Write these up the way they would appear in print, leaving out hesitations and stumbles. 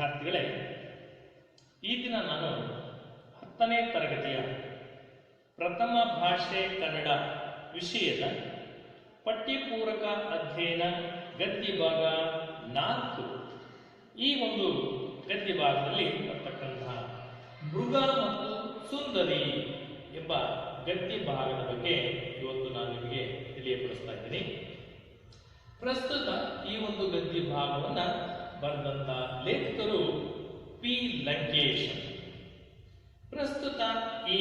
ವಿದ್ಯಾರ್ಥಿಗಳೇ, ಈ ದಿನ ನಾನು 10ನೇ ತರಗತಿಯ ಪ್ರಥಮ ಭಾಷೆ ಕನ್ನಡ ವಿಷಯದ ಪಠ್ಯಪೂರಕ ಅಧ್ಯಯನ ಗದ್ಯ ಭಾಗ 4 ಈ ಒಂದು ಗದ್ಯ ಭಾಗದಲ್ಲಿ ಬರ್ತಕ್ಕಂತಹ ಮೃಗ ಮತ್ತು ಸುಂದರಿ ಎಂಬ ಗದ್ಯ ಭಾಗದ ಬಗ್ಗೆ ಇವತ್ತು ನಾನು ನಿಮಗೆ ತಿಳಿಯಪಡಿಸ್ತಾ ಇದ್ದೀನಿ. ಪ್ರಸ್ತುತ ಈ ಒಂದು ಗದ್ಯ ಭಾಗವನ್ನ ಬರೆದಂತ ಲೇಖಕರು ಪಿ ಲಂಕೇಶ್. ಪ್ರಸ್ತುತ ಈ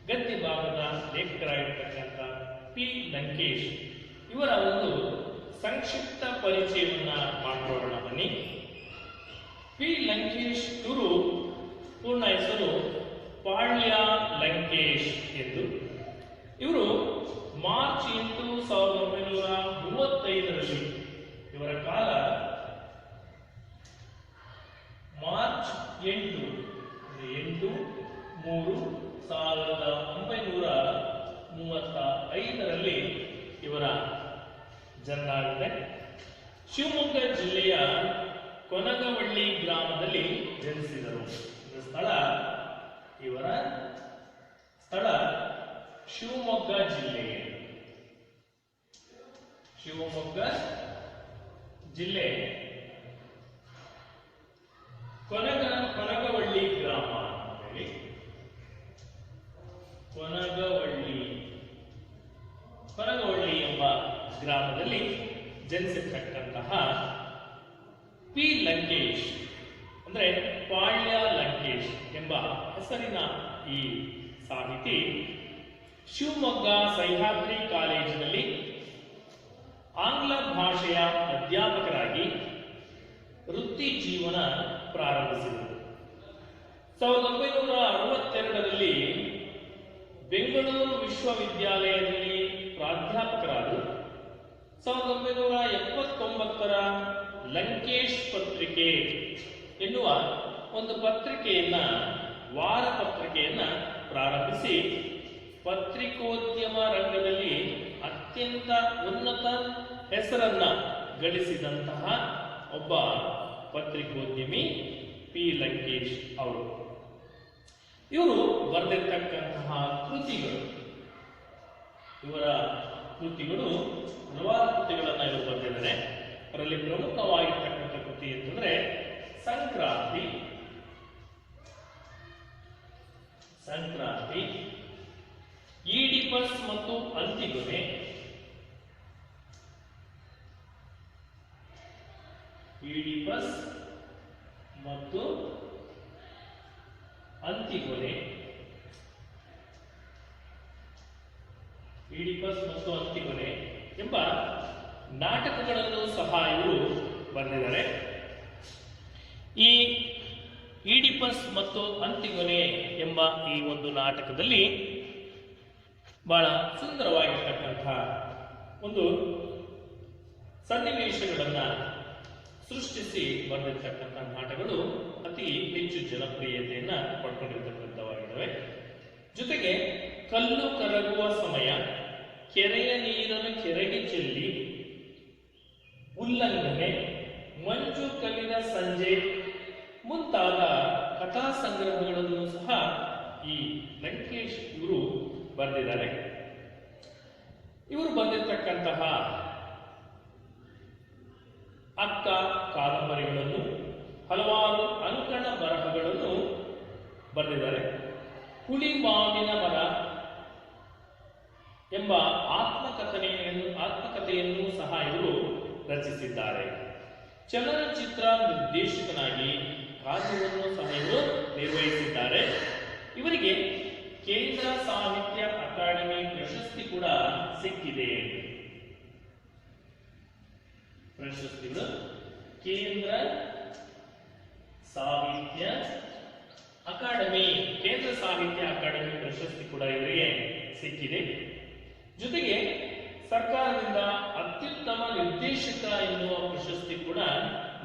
ಗದ್ಯ ಭಾಗದ ಲೇಖಕರಾಗಿರ್ತಕ್ಕಂಥ ಪಿ ಲಂಕೇಶ್ ಇವರ ಒಂದು ಸಂಕ್ಷಿಪ್ತ ಪರಿಚಯವನ್ನ ಮಾಡಿಕೊಳ್ಳೋಣ ಬನ್ನಿ. ಪಿ ಲಂಕೇಶ್ ಇವರು ಪೂರ್ಣ ಹೆಸರು ಪಾಳ್ಯ ಲಂಕೇಶ್ ಎಂದು. ಇವರು ಮಾರ್ಚ್ 8, 1935ರಲ್ಲಿ ಇವರ ಕಾಲ ಮಾರ್ಚ್ 8, 1935ರಲ್ಲಿ ಇವರ ಜನ್ಮ ಆಗಿದೆ. ಶಿವಮೊಗ್ಗ ಜಿಲ್ಲೆಯ ಕೊನಗವಳ್ಳಿ ಗ್ರಾಮದಲ್ಲಿ ಜನಿಸಿದರು. ಇವರ ಸ್ಥಳ ಶಿವಮೊಗ್ಗ ಜಿಲ್ಲೆ ಕೊನಗವಳ್ಳಿ ಗ್ರಾಮ ಹೇಳಿ. ಕೊನಗವಳ್ಳಿ ಎಂಬ ಗ್ರಾಮದಲ್ಲಿ ಜನಿಸಿರ್ತಕ್ಕಂತಹ ಪಿ ಲಂಕೇಶ್ ಅಂದ್ರೆ ಪಾಳ್ಯ ಲಂಕೇಶ್ ಎಂಬ ಹೆಸರಿನ ಈ ಸಾಹಿತಿ ಶಿವಮೊಗ್ಗ ಸಹ್ಯಾದ್ರಿ ಕಾಲೇಜಿನಲ್ಲಿ ಆಂಗ್ಲ ಭಾಷೆಯ ಅಧ್ಯಾಪಕರಾಗಿ ವೃತ್ತಿ ಜೀವನ ಪ್ರಾರಂಭಿಸಿದರು. 1962ರಲ್ಲಿ ಬೆಂಗಳೂರು ವಿಶ್ವವಿದ್ಯಾಲಯದಲ್ಲಿ ಪ್ರಾಧ್ಯಾಪಕರಾದರು. 1979ರ ಲಂಕೇಶ್ ಪತ್ರಿಕೆ ಎನ್ನುವ ಒಂದು ವಾರ ಪತ್ರಿಕೆಯನ್ನ ಪ್ರಾರಂಭಿಸಿ ಪತ್ರಿಕೋದ್ಯಮ ರಂಗದಲ್ಲಿ ಅತ್ಯಂತ ಉನ್ನತ ಹೆಸರನ್ನ ಗಳಿಸಿದಂತಹ ಒಬ್ಬ ಪತ್ರಿಕೋದ್ಯಮಿ ಪಿ ಲಂಕೇಶ್ ಅವರು. ಇವರು ಬರೆದಿರ್ತಕ್ಕಂತಹ ಕೃತಿಗಳು ಹಲವಾರು ಕೃತಿಗಳನ್ನ ಇವರು ಬರೆದಿದ್ದಾರೆ. ಅದರಲ್ಲಿ ಪ್ರಮುಖವಾಗಿರ್ತಕ್ಕಂಥ ಕೃತಿ ಅಂತಂದ್ರೆ ಸಂಕ್ರಾಂತಿ, ಈಡಿಪಸ್ ಮತ್ತು ಅಂತಿಗೊನೆ, ಎಂಬ ನಾಟಕಗಳನ್ನು ಸಹ ಇವರು ಬರೆದಿದ್ದಾರೆ. ಈ ಈಡಿಪಸ್ ಮತ್ತು ಅಂತಿಗೊನೆ ಎಂಬ ಈ ಒಂದು ನಾಟಕದಲ್ಲಿ ಬಹಳ ಸುಂದರವಾಗಿರ್ತಕ್ಕಂಥ ಒಂದು ಸನ್ನಿವೇಶಗಳನ್ನ ಸೃಷ್ಟಿಸಿ ಬರೆದಿರ್ತಕ್ಕಂಥ ನಾಟಕಗಳು ಅತಿ ಹೆಚ್ಚು ಜನಪ್ರಿಯತೆಯನ್ನ ಪಡ್ಕೊಂಡಿರ್ತಕ್ಕಂಥವಾಗಿದ್ದಾವೆ. ಜೊತೆಗೆ ಕಲ್ಲು ಕರಗುವ ಸಮಯ, ಕೆರೆಯ ನೀರನ್ನು ಕೆರೆಗೆ ಚೆಲ್ಲಿ, ಉಲ್ಲಂಘನೆ, ಮಂಜು ಕವಿದ ಸಂಜೆ ಮುಂತಾದ ಕಥಾ ಸಂಗ್ರಹಗಳನ್ನು ಸಹ ಈ ಲಂಕೇಶ್ ಇವರು ಬರೆದಿದ್ದಾರೆ. ಇವರು ಬರೆದಿರ್ತಕ್ಕಂತಹ ಅಕ್ಕ ಕಾದಂಬರಿಗಳನ್ನು, ಹಲವಾರು ಅಂಕಣ ಬರಹಗಳನ್ನು ಬರೆದಿದ್ದಾರೆ. ಹುಳಿ ಮಾವಿನ ಮರ ಎಂಬ ಆತ್ಮಕಥೆಯನ್ನು ಸಹ ಇವರು ರಚಿಸಿದ್ದಾರೆ. ಚಲನಚಿತ್ರ ನಿರ್ದೇಶಕನಾಗಿ ಕಾರ್ಯವನ್ನು ಸಹ ಇವರು ನಿರ್ವಹಿಸಿದ್ದಾರೆ. ಇವರಿಗೆ ಕೇಂದ್ರ ಸಾಹಿತ್ಯ ಅಕಾಡೆಮಿ ಪ್ರಶಸ್ತಿ ಕೂಡ ಸಿಕ್ಕಿದೆ. ಪ್ರಶಸ್ತಿಗಳು ಕೇಂದ್ರ ಸಾಹಿತ್ಯ ಅಕಾಡೆಮಿ ಪ್ರಶಸ್ತಿ ಕೂಡ ಇವರಿಗೆ ಸಿಕ್ಕಿದೆ. ಜೊತೆಗೆ ಸರ್ಕಾರದಿಂದ ಅತ್ಯುತ್ತಮ ನಿರ್ದೇಶಕ ಎನ್ನುವ ಪ್ರಶಸ್ತಿ ಕೂಡ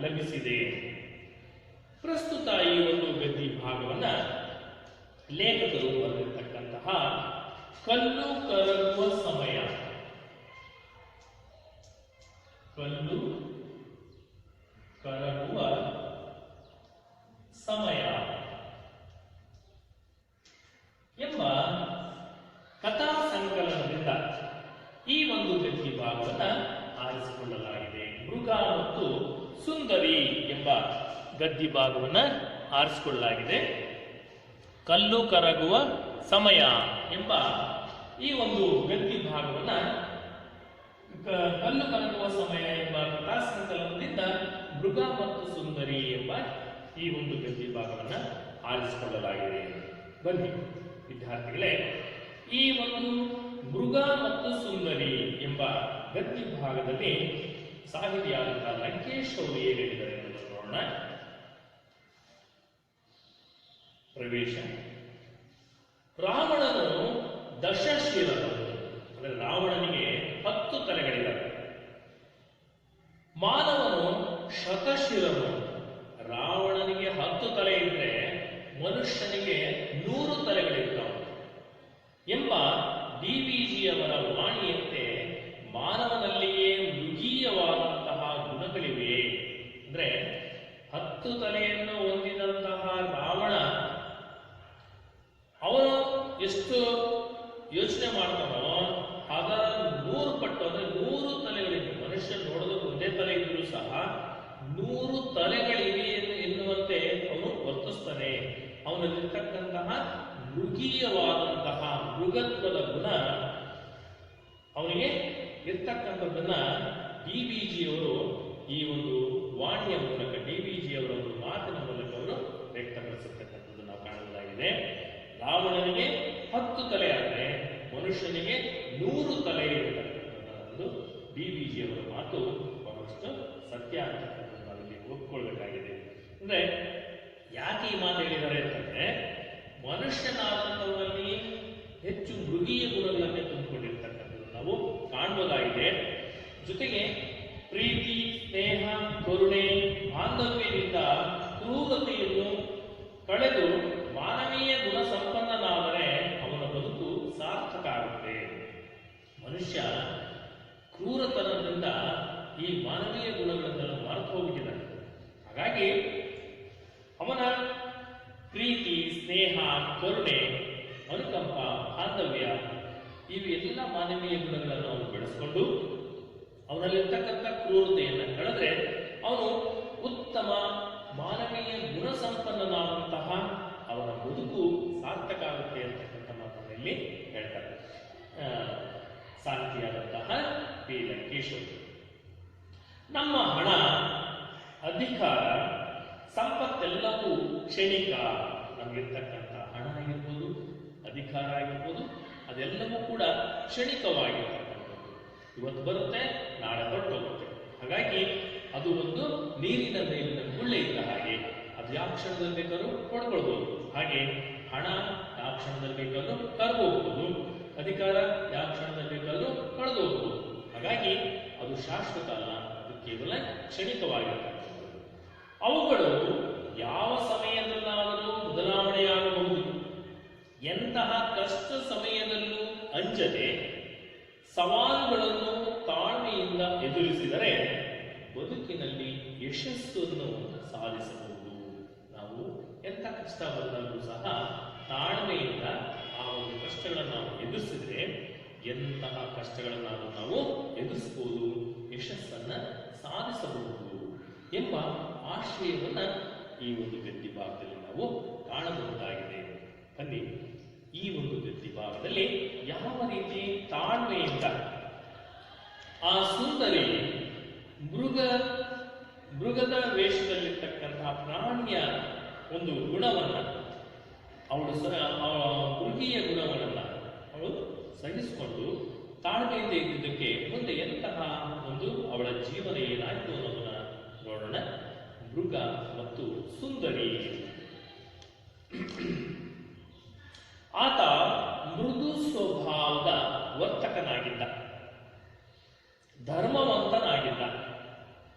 ಲಭಿಸಿದೆ. ಪ್ರಸ್ತುತ ಈ ಒಂದು ಗದ್ಯ ಭಾಗವನ್ನ ಲೇಖಕರು ಬರೆದಿರ್ತಕ್ಕಂತಹ ಕಲ್ಲು ಕರಗುವ ಸಮಯ, ಕಲ್ಲು ಕರಗುವ ಎಂಬ ಗದ್ಯ ಭಾಗವನ್ನು ಆರಿಸಿಕೊಳ್ಳಲಾಗಿದೆ. ಕಲ್ಲು ಕರಗುವ ಸಮಯ ಎಂಬ ಈ ಒಂದು ಗದ್ಯ ಭಾಗವನ್ನು ಕಲ್ಲು ಕರಗುವ ಸಮಯ ಎಂಬ ಕಥಾ ಸಂಕಲನದಿಂದ ಮೃಗ ಮತ್ತು ಸುಂದರಿ ಎಂಬ ಈ ಒಂದು ಗದ್ಯ ಭಾಗವನ್ನು ಆರಿಸಿಕೊಳ್ಳಲಾಗಿದೆ. ಬನ್ನಿ ವಿದ್ಯಾರ್ಥಿಗಳೇ, ಈ ಒಂದು ಮೃಗ ಮತ್ತು ಸುಂದರಿ ಎಂಬ ಗದ್ಯ ಭಾಗದಲ್ಲಿ ಸಾಹಿತಿಯಾದಂತಹ ಲಂಕೇಶ್ ಅವರು ಏನು ಹೇಳಿದ್ದಾರೆ ಎಂದು ನೋಡೋಣ. ಪ್ರವೇಶ. ರಾವಣನು ದಶಶಿರನು, ಅಂದರೆ ರಾವಣನಿಗೆ 10 ತಲೆಗಳಿವೆ. ಮಾನವನು ಶತಶಿರನು, ರಾವಣನಿಗೆ 10 ತಲೆ ಇದ್ರೆ ಮನುಷ್ಯನಿಗೆ 100 ತಲೆಗಳಿರ್ತಾವೆ ಎಂಬ ಡಿವಿಜಿಯವರ ವಾಣಿಯಂತೆ ಮಾನವನಲ್ಲಿಯೇ ಮೃಗೀಯವಾದಂತಹ ಗುಣಗಳಿವೆ. ಅಂದ್ರೆ 10 ತಲೆಯನ್ನು ಹೊಂದಿದಂತಹ ರಾವಣ ಅವನು ಎಷ್ಟು ಯೋಚನೆ ಮಾಡ್ತಾನೋ ಅದರ 100 ಪಟ್ಟು, ಅಂದ್ರೆ 100 ತಲೆಗಳಿವೆ. ಮನುಷ್ಯ ನೋಡೋದಕ್ಕೆ ಒಂದೇ ತಲೆ ಇದ್ರೂ ಸಹ 100 ತಲೆಗಳಿವೆ ಎನ್ನುವಂತೆ ಅವನು ವರ್ತಿಸ್ತಾನೆ. ಅವನಲ್ಲಿರ್ತಕ್ಕಂತಹ ಮೃಗೀಯವಾದಂತಹ ಮೃಗತ್ವದ ಗುಣ ಅವನಿಗೆ ಇರ್ತಕ್ಕಂಥದ್ದನ್ನ ಡಿವಿಜಿಯವರು ಈ ಒಂದು ವಾಣಿಯ ಮೂಲಕ, ಡಿವಿಜಿಯವರ ಒಂದು ಮಾತಿನ ಮೂಲಕ ಅವರು ವ್ಯಕ್ತಪಡಿಸಿರ್ತಕ್ಕಂಥದ್ದು ನಾವು ಕಾಣಬಹುದಾಗಿದೆ. ರಾವಣನಿಗೆ 10 ತಲೆ ಆದರೆ ಮನುಷ್ಯನಿಗೆ 100 ತಲೆ ಇರತಕ್ಕಂಥದ್ದು ಡಿವಿಜಿಯವರ ಮಾತು ಬಹಳಷ್ಟು ಸತ್ಯ ಅಂತಕ್ಕಂಥದ್ದು ನಾವಿಲ್ಲಿ ಒಪ್ಕೊಳ್ಬೇಕಾಗಿದೆ. ಅಂದ್ರೆ ಯಾಕೆ ಈ ಮಾತು ಹೇಳಿದ್ದಾರೆ ಅಂತಂದ್ರೆ, ಮನುಷ್ಯನಾದಂಥವರಲ್ಲಿ ಹೆಚ್ಚು ಮೃಗೀಯ ಗುಣಗಳನ್ನು ತುಂಬಿಕೊಂಡಿರ್ತಕ್ಕಂಥದ್ದು ನಾವು ಕಾಣಬಹುದಾಗಿದೆ. ಜೊತೆಗೆ ಪ್ರೀತಿ, ಸ್ನೇಹ, ಕರುಣೆ, ಬಾಂಧವ್ಯದಿಂದ ಕ್ರೂರತೆಯನ್ನು ಕಳೆದು ಮಾನವೀಯ ಗುಣ ಸಂಪನ್ನನಾದರೆ ಅವನ ಬದುಕು ಸಾರ್ಥಕ ಆಗುತ್ತೆ. ಮನುಷ್ಯ ಕ್ರೂರತನದಿಂದ ಈ ಮಾನವೀಯ ಗುಣಗಳನ್ನು ಮರೆತು ಹೋಗಿದ್ದಾನೆ. ಹಾಗಾಗಿ ಅವನ ಪ್ರೀತಿ, ಸ್ನೇಹ, ಕರುಣೆ, ಅನುಕಂಪ, ಬಾಂಧವ್ಯ ಇವೆಲ್ಲ ಮಾನವೀಯ ಗುಣಗಳನ್ನು ಅವನು ಬೆಳೆಸ್ಕೊಂಡು ಅವನಲ್ಲಿರ್ತಕ್ಕಂಥ ಕ್ರೂರತೆಯನ್ನು ಕಳೆದ್ರೆ ಅವನು ಉತ್ತಮ ಮಾನವೀಯ ಗುಣ ಸಂಪನ್ನನಾದಂತಹ ಅವನ ಬದುಕು ಸಾರ್ಥಕ ಆಗುತ್ತೆ ಅಂತಕ್ಕಂಥ ಮಾತನ್ನು ಇಲ್ಲಿ ಹೇಳ್ತಾರೆ ಸಾಹಿತಿಯಾದಂತಹ ಪಿ. ಲಂಕೇಶ್. ನಮ್ಮ ಹಣ, ಅಧಿಕಾರ, ಸಂಪತ್ತೆಲ್ಲವೂ ಕ್ಷಣಿಕ. ನಮಗಿರ್ತಕ್ಕಂಥ ಹಣ ಆಗಿರ್ಬೋದು, ಅಧಿಕಾರ ಆಗಿರ್ಬೋದು, ಅದೆಲ್ಲವೂ ಕೂಡ ಕ್ಷಣಿಕವಾಗಿರ್ತಕ್ಕಂಥದ್ದು. ಇವತ್ತು ಬರುತ್ತೆ, ನಾಳೆ ಹೊರಟೋಗುತ್ತೆ. ಹಾಗಾಗಿ ಅದು ಒಂದು ನೀರಿನ ಮೇಲಿನ ಗುಳ್ಳೆ ಇದ್ದ ಹಾಗೆ, ಅದು ಯಾವ ಕ್ಷಣದಲ್ಲಿ ಬೇಕಾದ್ರೂ ಪಡ್ಕೊಳ್ಬಹುದು. ಹಾಗೆ ಹಣ ಯಾವ ಕ್ಷಣದಲ್ಲಿ ಬೇಕಾದ್ರೂ ಕರ್ಗೋಗ್ಬೋದು, ಅಧಿಕಾರ ಯಾವ ಕ್ಷಣದಲ್ಲಿ ಬೇಕಾದ್ರೂ ಕಳೆದು ಹೋಗ್ಬೋದು. ಹಾಗಾಗಿ ಅದು ಶಾಶ್ವತ ಅಲ್ಲ, ಅದು ಕೇವಲ ಕ್ಷಣಿಕವಾಗಿರ್ತಕ್ಕಂಥದ್ದು. ಅವುಗಳು ಯಾವ ಸಮಯದಲ್ಲಾದರೂ ಬದಲಾವಣೆಯಾಗಬಹುದು. ಎಂತಹ ಕಷ್ಟ ಸಮಯದಲ್ಲೂ ಅಂಜದೆ ಸವಾಲುಗಳನ್ನು ತಾಳ್ಮೆಯಿಂದ ಎದುರಿಸಿದರೆ ಬದುಕಿನಲ್ಲಿ ಯಶಸ್ಸನ್ನು ಸಾಧಿಸಬಹುದು. ನಾವು ಎಂಥ ಕಷ್ಟ ಬಂದರೂ ಸಹ ತಾಳ್ಮೆಯಿಂದ ಆ ಒಂದು ಕಷ್ಟಗಳನ್ನು ನಾವು ಎದುರಿಸಿದ್ರೆ ಎಂತಹ ಕಷ್ಟಗಳನ್ನು ನಾವು ಎದುರಿಸಬಹುದು, ಯಶಸ್ಸನ್ನು ಸಾಧಿಸಬಹುದು ಎಂಬ ಆಶಯವನ್ನು ಈ ಒಂದು ಗದ್ಯ ಭಾಗದಲ್ಲಿ ನಾವು ಕಾಣಬಹುದಾಗಿದೆ. ಬನ್ನಿ, ಈ ಒಂದು ಗದ್ಯ ಭಾಗದಲ್ಲಿ ಯಾವ ರೀತಿ ತಾಳ್ಮೆಯಿಂದ ಆ ಸುಂದರಿ ಮೃಗದ ವೇಷದಲ್ಲಿರ್ತಕ್ಕಂತಹ ಪ್ರಾಣಿಯ ಒಂದು ಗುಣವನ್ನು ಅವಳು ಮೃಗೀಯ ಗುಣವನ್ನು ಅವಳು ಸಹಿಸಿಕೊಂಡು ತಾಳ್ಮೆಯಿಂದ ಇದ್ದುದಕ್ಕೆ ಮುಂದೆ ಎಂತಹ ಒಂದು ಅವಳ ಜೀವನ ಏನಾಯಿತು ಅನ್ನೋದನ್ನ ನೋಡೋಣ. ಮೃಗ ಮತ್ತು ಸುಂದರಿ. ಆತ ಮೃದು ಸ್ವಭಾವದ ವರ್ತಕನಾಗಿದ್ದ, ಧರ್ಮವಂತನಾಗಿದ್ದ.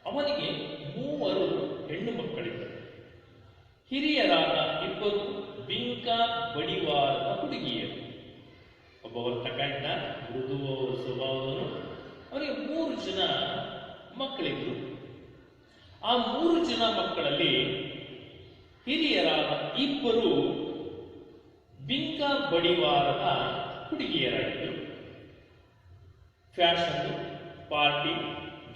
ಅವನಿಗೆ 3 ಹೆಣ್ಣು ಮಕ್ಕಳಿದ್ದರು. ಹಿರಿಯರಾದ 2 ಬಿಂಕ ಬಡಿವಾರದ ಹುಡುಗಿಯರು. ಒಬ್ಬ ವರ್ತಕ ಇದ್ದ, ಮೃದು ಸ್ವಭಾವದವನು. ಅವನಿಗೆ 3 ಜನ ಮಕ್ಕಳಿದ್ರು. ಆ 3 ಜನ ಮಕ್ಕಳಲ್ಲಿ ಹಿರಿಯರಾದ 2 ಬಿಂಕ ಬಡಿವಾರದ ಹುಡುಗಿಯರಾಗಿದ್ದರು. Fashion, party,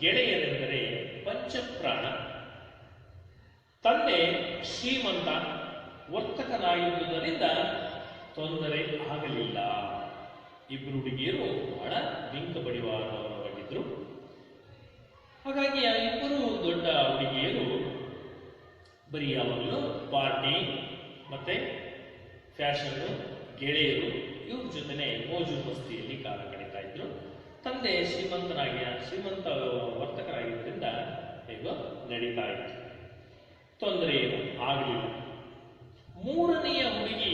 ಗೆಳೆಯರೆಂದರೆ ಪಂಚಪ್ರಾಣ. ಶ್ರೀಮಂತ ವರ್ತಕನಾಗಿದ್ದುದರಿಂದ ತೊಂದರೆ ಆಗಲಿಲ್ಲ. ಇಬ್ಬರು ಹುಡುಗಿಯರು ಬಹಳ ಬಿಂಕ ಬಡಿವಾರವಾಗಿದ್ರು. ಹಾಗಾಗಿ ಆ ಇಬ್ಬರು ದೊಡ್ಡ ಹುಡುಗಿಯರು ಬರೀ ಯಾವಾಗಲೂ ಪಾರ್ಟಿ ಮತ್ತೆ ಫ್ಯಾಷನ್, ಗೆಳೆಯರು ಇವ್ರ ಜೊತೆನೆ ಮೋಜು ಮಸ್ತಿಯಲ್ಲಿ ಕಾಲ ಕಳೀತಾ ಇದ್ರು. ತಂದೆ ಶ್ರೀಮಂತ ವರ್ತಕರಾಗಿದ್ದರಿಂದ ಹೇಗೋ ನಡೀತಾ ಇತ್ತು, ತೊಂದರೆ ಏನು ಆಗಲಿಲ್ಲ. ಮೂರನೆಯ ಹುಡುಗಿ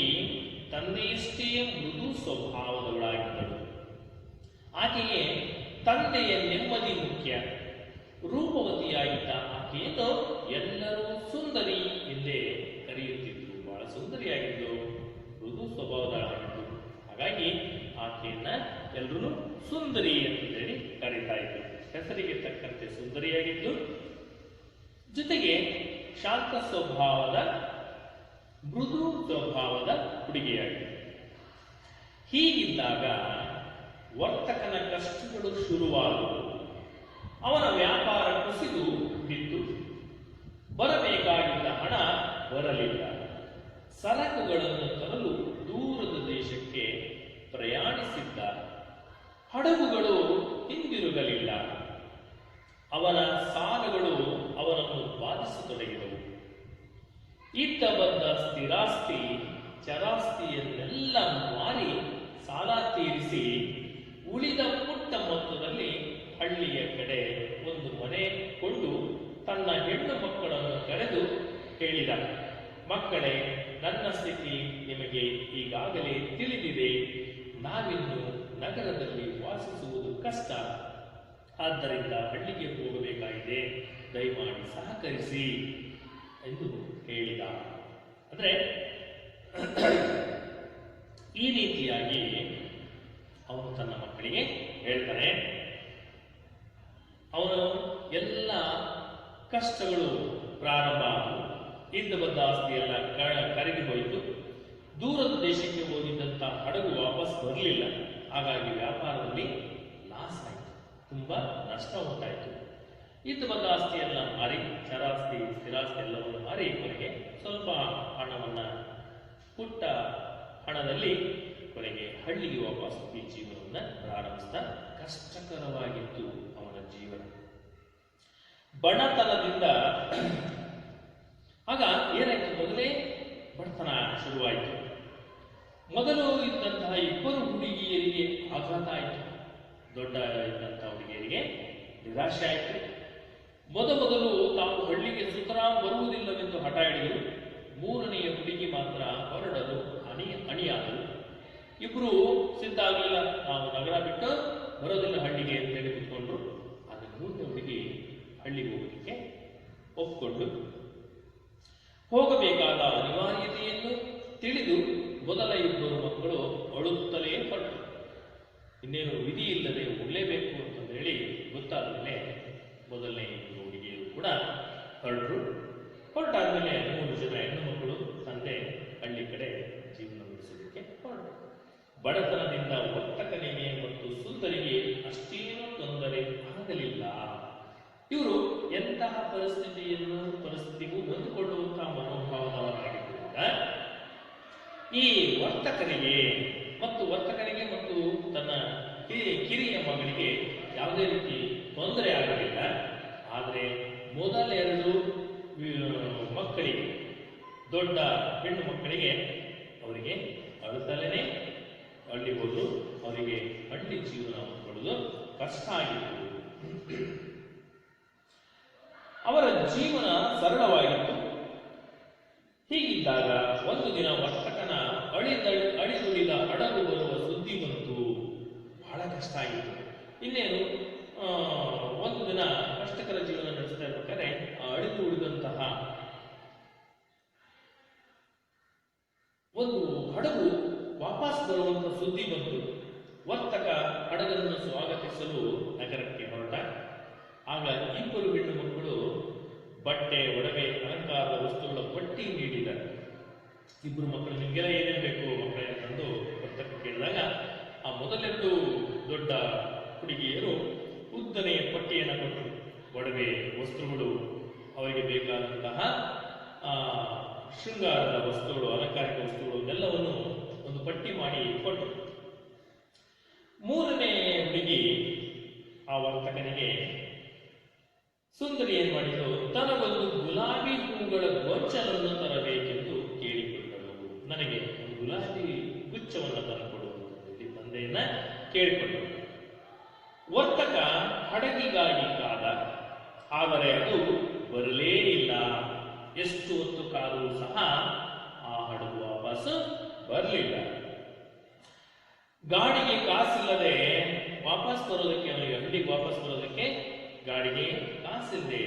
ತಂದೆಯಷ್ಟೇ ಮೃದು ಸ್ವಭಾವದವಳಾಗಿದ್ದಳು. ಆಕೆಗೆ ತಂದೆಯ ನೆಮ್ಮದಿ ಮುಖ್ಯ. ರೂಪವತಿಯಾಗಿದ್ದ ಆಕೆಯನ್ನು ಎಲ್ಲರೂ ಸುಂದರಿ ಎಂದೇ ಕರೆಯುತ್ತಿದ್ರು. ಬಹಳ ಸುಂದರಿಯಾಗಿದ್ದು, ಮೃದು ಸ್ವಭಾವದವಳಾಗಿದ್ದು. ಹಾಗಾಗಿ ಆಕೆಯನ್ನ ಎಲ್ಲರೂ ಸುಂದರಿ ಅಂತ ಹೇಳಿ ಕರೀತಾ ಇದ್ರು. ಹೆಸರಿಗೆ ತಕ್ಕಂತೆ ಸುಂದರಿಯಾಗಿದ್ದು, ಜೊತೆಗೆ ಶಾಂತ ಸ್ವಭಾವದ, ಮೃದು ಸ್ವಭಾವದ ಹುಡುಗಿಯಾಗಿದೆ. ಹೀಗಿದ್ದಾಗ ವರ್ತಕನ ಕಷ್ಟಗಳು ಶುರುವಾದವು. ಅವನ ವ್ಯಾಪಾರ ಕುಸಿದು ಬಿತ್ತು. ಬರಬೇಕಾಗಿದ್ದ ಹಣ ಬರಲಿಲ್ಲ. ಸರಕುಗಳನ್ನು ತರಲು ದೂರದ ದೇಶಕ್ಕೆ ಪ್ರಯಾಣಿಸಿದ್ದ. ಹಡಗುಗಳು ಹಿಂದಿರುಗಲಿಲ್ಲ. ಅವನ ಸಾಲಗಳು ಅವನನ್ನು ಬಾಧಿಸತೊಡಗಿದವು. ಇದ್ದ ಬಂದ ಸ್ಥಿರಾಸ್ತಿ ಚರಾಸ್ತಿಯನ್ನೆಲ್ಲ ಮಾರಿ ಸಾಲ ತೀರಿಸಿ ಉಳಿದ ಪುಟ್ಟ ಮೊತ್ತದಲ್ಲಿ ಹಳ್ಳಿಯ ಕಡೆ ಒಂದು ಮನೆ ಕೊಂಡು ತನ್ನ ಹೆಣ್ಣು ಮಕ್ಕಳನ್ನು ಕರೆದು ಹೇಳಿದ, ಮಕ್ಕಳೇ, ನನ್ನ ಸ್ಥಿತಿ ನಿಮಗೆ ಈಗಾಗಲೇ ತಿಳಿದಿದೆ. ನಾವಿನ್ನು ನಗರದಲ್ಲಿ ವಾಸಿಸುವುದು ಕಷ್ಟ. ಆದ್ದರಿಂದ ಹಳ್ಳಿಗೆ ಹೋಗಬೇಕಾಗಿದೆ. ದಯಮಾಡಿ ಸಹಕರಿಸಿ ಎಂದು ಹೇಳಿದ. ಅಂದ್ರೆ ಈ ರೀತಿಯಾಗಿ ಅವನು ತನ್ನ ಮಕ್ಕಳಿಗೆ ಹೇಳ್ತಾನೆ. ಅವನು ಎಲ್ಲ ಕಷ್ಟಗಳು ಪ್ರಾರಂಭ, ಇದ್ದ ಬದ್ದ ಆಸ್ತಿ ಎಲ್ಲ ಕರಗಿ ಹೋಯಿತು. ದೂರದ ದೇಶಕ್ಕೆ ಹೋಗಿದ್ದಂತ ಹಡಗು ವಾಪಸ್ ಬರಲಿಲ್ಲ. ಹಾಗಾಗಿ ವ್ಯಾಪಾರದಲ್ಲಿ ಲಾಸ್ ಆಯಿತು, ತುಂಬಾ ನಷ್ಟ ಉಂಟಾಯಿತು. ಇದ್ದ ಬಂದ ಆಸ್ತಿ ಎಲ್ಲ ಮಾರಿ, ಚರಾಸ್ತಿ ಸ್ಥಿರಾಸ್ತಿ ಎಲ್ಲವನ್ನು ಮಾರಿ ಕೊನೆಗೆ ಸ್ವಲ್ಪ ಹಣವನ್ನ, ಪುಟ್ಟ ಹಣದಲ್ಲಿ ಕೊನೆಗೆ ಹಳ್ಳಿಗೆ ವಾಪಸ್ ಹೋಗಿ ಜೀವನವನ್ನ ಪ್ರಾರಂಭಿಸಿದ. ಕಷ್ಟಕರವಾಗಿತ್ತು ಅವನ ಜೀವನ, ಬಡತನದಿಂದ. ಆಗ ಏನಾಯ್ತು, ಮೊದಲೇ ಬಡತನ ಶುರುವಾಯಿತು. ಮೊದಲು ಇದ್ದಂತಹ ಇಬ್ಬರು ಹುಡುಗಿಯರಿಗೆ ಆಘಾತ ಆಯಿತು. ದೊಡ್ಡ ಇದ್ದಂತಹ ಹುಡುಗಿಯರಿಗೆ ನಿರಾಶೆ ಆಯಿತು. ಮೊದಲು ತಾವು ಹಳ್ಳಿಗೆ ಸುತರಾಂ ಬರುವುದಿಲ್ಲವೆಂದು ಹಠ ಹಿಡಿದರು. ಮೂರನೆಯ ಹುಡುಗಿ ಮಾತ್ರ ಹೊರಡಲು ಅಣಿಯಾದರು. ಇಬ್ರು ಸಿದ್ಧ ಆಗಲಿಲ್ಲ, ನಾವು ನಗರ ಬಿಟ್ಟು ಬರೋದಿಲ್ಲ ಹಳ್ಳಿಗೆ ಅಂತ ಹೇಳಿ ಕೂತ್ಕೊಂಡ್ರು. ಆದರೆ ಮೂರನೇ ಹುಡುಗಿ ಹಳ್ಳಿಗೆ ಹೋಗೋದಕ್ಕೆ ಒಪ್ಪಿಕೊಂಡು ಹೋಗಬೇಕಾದ ಅನಿವಾರ್ಯತೆಯನ್ನು ತಿಳಿದು ಮೊದಲ ಇಬ್ಬರು ಮಕ್ಕಳು ಅಳುತ್ತಲೇ ಹೊರಟರು. ಇನ್ನೇನು ವಿಧಿ ಇಲ್ಲದೆ ಹೋಗಲೇಬೇಕು ಅಂತ ಹೇಳಿ ಗೊತ್ತಾದ ಮೇಲೆ ಮೊದಲನೇ ಇಬ್ಬರು ಹುಡುಗಿಯರು ಕೂಡ ಹೊರಟರು. ಹೊರಟಾದ್ಮೇಲೆ 3 ಜನ ಹೆಣ್ಣು ಮಕ್ಕಳು ತಂದೆ ಹಳ್ಳಿ ಕಡೆ ಜೀವನ ನಡೆಸೋದಕ್ಕೆ ಹೊರಟರು. ಬಡತನದಿಂದ ವರ್ತಕನಿಗೆ ಮತ್ತು ಸುಂದರಿಗೆ ಅಷ್ಟೇನೂ ತೊಂದರೆ ಆಗಲಿಲ್ಲ. ಇವರು ಎಂತಹ ಪರಿಸ್ಥಿತಿಗೂ ಹೊಂದಿಕೊಳ್ಳುವಂತಹ ಮನೋಭಾವದವರಾಗಿದ್ದರಿಂದ ಈ ವರ್ತಕನಿಗೆ ಮತ್ತು ತನ್ನ ಕಿರಿಯ ಮಗಳಿಗೆ ಯಾವುದೇ ರೀತಿ ತೊಂದರೆ ಆಗಲಿಲ್ಲ. ಆದರೆ ಮೊದಲೆರಡು ಮಕ್ಕಳಿಗೆ, ದೊಡ್ಡ ಹೆಣ್ಣು ಮಕ್ಕಳಿಗೆ, ಅವರಿಗೆ ಅಳುತ್ತಲೇ ಹಳ್ಳಿ ಹೋದ್ರು. ಅವರಿಗೆ ಹಳ್ಳಿ ಜೀವನ ಕೊಡೋದು ಕಷ್ಟ ಆಗಿತ್ತು. ಅವರ ಜೀವನ ಸರಳವಾಗಿತ್ತು. ಹೀಗಿದ್ದಾಗ ಒಂದು ದಿನ ವರ್ತಕನ ಅಳಿದುಳಿದ ಹಡಗು ಬರುವ ಸುದ್ದಿ ಬಂತು. ಬಹಳ ಕಷ್ಟ ಆಗಿತ್ತು. ಇನ್ನೇನು ಒಂದು ದಿನ ಕಷ್ಟಕರ ಜೀವನ ನಡೆಸ್ತಾ ಇರ್ಬೇಕಾದ್ರೆ ಅಳಿದು ಉಳಿದಂತಹ ಒಂದು ಹಡಗು ವಾಪಸ್ ಬರುವಂತ ಸುದ್ದಿ ಬಂತು. ವರ್ತಕ ಹಡಗನ್ನು ಸ್ವಾಗತಿಸಲು ನಗರಕ್ಕೆ ಹೊರಟ. ಆಗ ಇಬ್ಬರು ಹೆಣ್ಣು ಮಕ್ಕಳು ಬಟ್ಟೆ, ಒಡವೆ, ಅಲಂಕಾರದ ವಸ್ತುಗಳ ಪಟ್ಟಿ ನೀಡಿದರು. ಇಬ್ಬರು ಮಕ್ಕಳು, ನಿಮಗೆಲ್ಲ ಏನೇನು ಬೇಕು ಮಕ್ಕಳೇ ಅಂತಂದು ವರ್ತಕ ಕೇಳಿದಾಗ ಆ ಮೊದಲೆರಡು ದೊಡ್ಡ ಹುಡುಗಿಯರು ಉದ್ದನೆಯ ಪಟ್ಟಿಯನ್ನು ಕೊಟ್ಟರು. ಒಡವೆ, ವಸ್ತುಗಳು, ಅವರಿಗೆ ಬೇಕಾದಂತಹ ಶೃಂಗಾರದ ವಸ್ತುಗಳು, ಅಲಂಕಾರಿಕ ವಸ್ತುಗಳು ಎಲ್ಲವನ್ನು ಒಂದು ಪಟ್ಟಿ ಮಾಡಿ ಕೊಟ್ಟರು. ಮೂರನೇ ಹುಡುಗಿ ಆ ವರ್ತಕನಿಗೆ ಸುಂದರಿ ಏನ್ ಮಾಡಿದ್ರು, ತನಗೊಂದು ಗುಲಾಬಿ ಹೂಗಳ ಗೊಂಚಲನ್ನು ತರಬೇಕೆಂದು ಕೇಳಿಕೊಂಡಳು. ನನಗೆ ಒಂದು ಗುಲಾಬಿ ಗುಚ್ಛವನ್ನು ತಂದುಕೊಡು ಅಂತ ತಂದೆಯನ್ನ ಕೇಳಿಕೊಂಡಳು. ವರ್ತಕ ಹಡಗಿಗಾಗಿ ಕಾದ, ಆದರೆ ಅದು ಬರಲೇ ಇಲ್ಲ. ಎಷ್ಟು ಹೊತ್ತು ಕಾದರೂ ಸಹ ಆ ಹಡಗು ವಾಪಸ್ ಬರಲಿಲ್ಲ. ಗಾಡಿಗೆ ಕಾಸಿಲ್ಲದೆ ವಾಪಸ್ ಬರೋದಕ್ಕೆ, ಅವನಿಗೆ ಹಳ್ಳಿಗೆ ವಾಪಸ್ ಬರೋದಕ್ಕೆ ಗಾಡಿಗೆ ಕಾಸಿಲ್ಲದೆ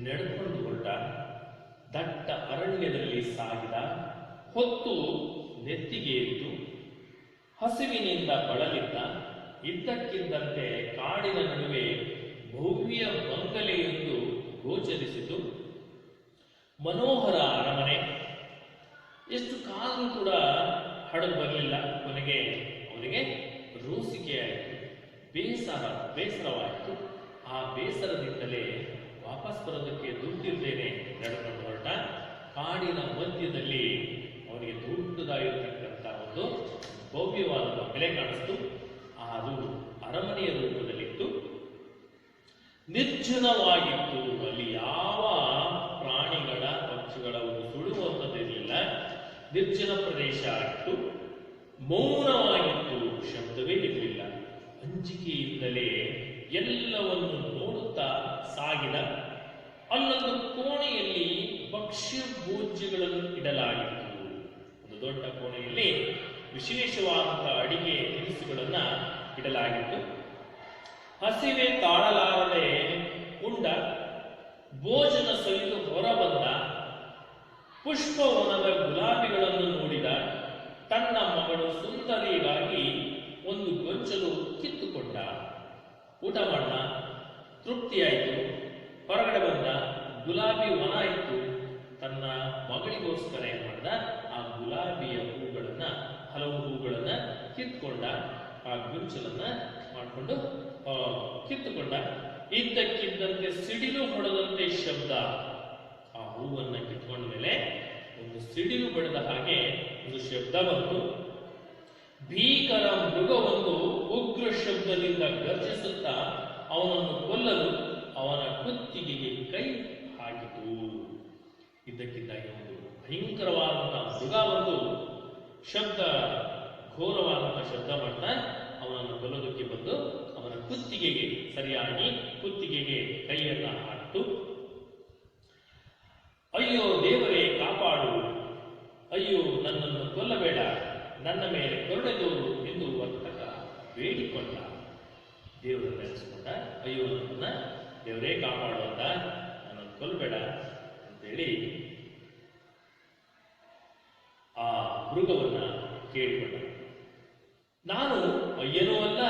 ನಡೆದುಕೊಂಡು ಹೊರಟ. ದಟ್ಟ ಅರಣ್ಯದಲ್ಲಿ ಸಾಗಿದ. ಹೊತ್ತು ನೆತ್ತಿಗೆ ಎದ್ದು ಹಸಿವಿನಿಂದ ಬಳಲಿದ್ದ. ಇದ್ದಕ್ಕಿದ್ದಂತೆ ಕಾಡಿನ ನಡುವೆ ಭವ್ಯ ಬಂಗಲೆಯೊಂದು ಗೋಚರಿಸಿತು. ಮನೋಹರ ಅರಮನೆ. ಎಷ್ಟು ಕಾಲೂ ಕೂಡ ಹಡಗು ಬರಲಿಲ್ಲ. ಕೊನೆಗೆ ಅವನಿಗೆ ರೋಸಿಕೆಯಾಯಿತು, ಬೇಸರವಾಯಿತು. ಆ ಬೇಸರದಿಂದಲೇ ವಾಪಸ್ ಬರೋದಕ್ಕೆ ದುಡ್ಡಿದ್ದೇನೆ ನಡೆದುಕೊಂಡು ಹೊರಟ. ಕಾಡಿನ ಮಧ್ಯದಲ್ಲಿ ಅವನಿಗೆ ದೊಡ್ಡದಾಗಿರ್ತಕ್ಕಂಥ ಒಂದು ಭವ್ಯವಾದ ಬಂಗಲೆ ಕಾಣಿಸ್ತು. ಅದು ಅರಮನೆಯ ರೂಪದಲ್ಲಿತ್ತು. ನಿರ್ಜನವಾಗಿತ್ತು. ಅಲ್ಲಿ ಯಾವ ಪ್ರಾಣಿಗಳ ಪಕ್ಷಿಗಳ ಒಂದು ಸುಳುವಂಥದ್ದಿರಲಿಲ್ಲ. ನಿರ್ಜನ ಪ್ರದೇಶ ಆಗಿತ್ತು. ಮೌನವಾಗಿತ್ತು. ಶಬ್ದವೇ ಇರಲಿಲ್ಲ. ಅಂಜಿಕೆಯಿಂದಲೇ ಎಲ್ಲವನ್ನು ನೋಡುತ್ತಾ ಸಾಗಿದ. ಅಲ್ಲೊಂದು ಕೋಣೆಯಲ್ಲಿ ಭಕ್ಷ್ಯ ಭೋಜ್ಯಗಳನ್ನು ಇಡಲಾಗಿತ್ತು. ಒಂದು ದೊಡ್ಡ ಕೋಣೆಯಲ್ಲಿ ವಿಶೇಷವಾದಂತಹ ಅಡಿಗೆ ತಿನಿಸುಗಳನ್ನ ಇಡಲಾಗಿತ್ತು. ಹಸಿವೆ ತಾಳಲಾರದೆ ಉಂಡ. ಭೋಜನ ಸವಿದು ಹೊರಬಂದ. ಪುಷ್ಪವನದ ಗುಲಾಬಿಗಳನ್ನು ನೋಡಿದ. ತನ್ನ ಮಗಳು ಸುಂದರಿಗಾಗಿ ಒಂದು ಗೊಂಚಲು ಕಿತ್ತುಕೊಂಡ. ಊಟ ಮಾಡ, ತೃಪ್ತಿಯಾಯಿತು. ಹೊರಗಡೆ ಬಂದ. ಗುಲಾಬಿ ವನ ಇತ್ತು. ತನ್ನ ಮಗಳಿಗೋಸ್ಕರ ಏನ್ ಮಾಡಿದ, ಆ ಗುಲಾಬಿಯ ಹೂಗಳನ್ನ, ಹಲವು ಹೂಗಳನ್ನ ಕಿತ್ಕೊಂಡ. ಆ ಗೊಂಚಲನ್ನ ಮಾಡಿಕೊಂಡು ಕಿತ್ತುಕೊಂಡ. ಇದ್ದಕ್ಕಿದ್ದಂತೆ ಸಿಡಿಲು ಹೊಡೆದಂತೆ ಶಬ್ದ. ಆ ಹೂವನ್ನ ಕಿತ್ಕೊಂಡ ಮೇಲೆ ಒಂದು ಸಿಡಿಲು ಬಡಿದ ಹಾಗೆ ಒಂದು ಶಬ್ದ ಬಂತು. ಭೀಕರ ಮೃಗವೊಂದು ಉಗ್ರ ಶಬ್ದದಿಂದ ಗರ್ಜಿಸುತ್ತಾ ಅವನನ್ನು ಕೊಲ್ಲಲು ಅವನ ಕುತ್ತಿಗೆಗೆ ಕೈ ಹಾಕಿತು. ಇದ್ದಕ್ಕಿದ್ದಾಗಿ ಒಂದು ಭಯಂಕರವಾದಂತಹ ಮೃಗ ಒಂದು ಶಬ್ದ, ಘೋರವಾದಂತಹ ಶಬ್ದ ಮಾಡ್ತಾ ಅವನನ್ನು ಕೊಲ್ಲೋದಕ್ಕೆ ಬಂದು ಅವನ ಕುತ್ತಿಗೆಗೆ, ಸರಿಯಾಗಿ ಕುತ್ತಿಗೆಗೆ ಕೈಯನ್ನ ಹಾಕಿತು. ಅಯ್ಯೋ ದೇವರೇ ಕಾಪಾಡು, ಅಯ್ಯೋ ನನ್ನನ್ನು ಕೊಲ್ಲಬೇಡ, ನನ್ನ ಮೇಲೆ ಕರುಣೆ ತೋರು ಎಂದು ವರ್ತಕ ಬೇಡಿಕೊಂಡ. ದೇವರನ್ನು ನೆನೆಸಿಕೊಂಡ. ಅಯ್ಯೋ ನನ್ನನ್ನ ದೇವರೇ ಕಾಪಾಡು ಅಂತ, ನನ್ನನ್ನು ಕೊಲ್ಲಬೇಡ ಅಂತೇಳಿ ಆ ಮೃಗವನ್ನ ಕೇಳಿಕೊಂಡ. ನಾನು ಅಯ್ಯನೂ ಅಲ್ಲ,